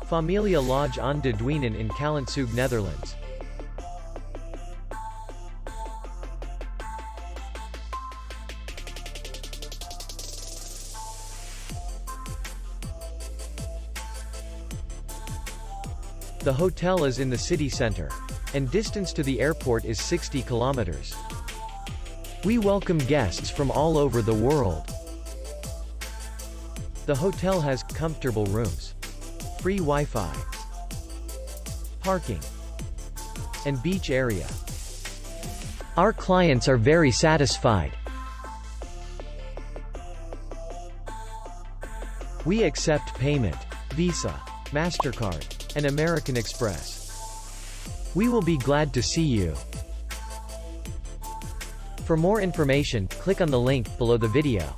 Familie Lodge aan de Duinen in Callantsoog, Netherlands. The hotel is in the city center, and distance to the airport is 60 kilometers. We welcome guests from all over the world. The hotel has comfortable rooms, free Wi-Fi, parking, and beach area. Our clients are very satisfied. We accept payment, Visa, MasterCard, and American Express. We will be glad to see you. For more information, click on the link below the video.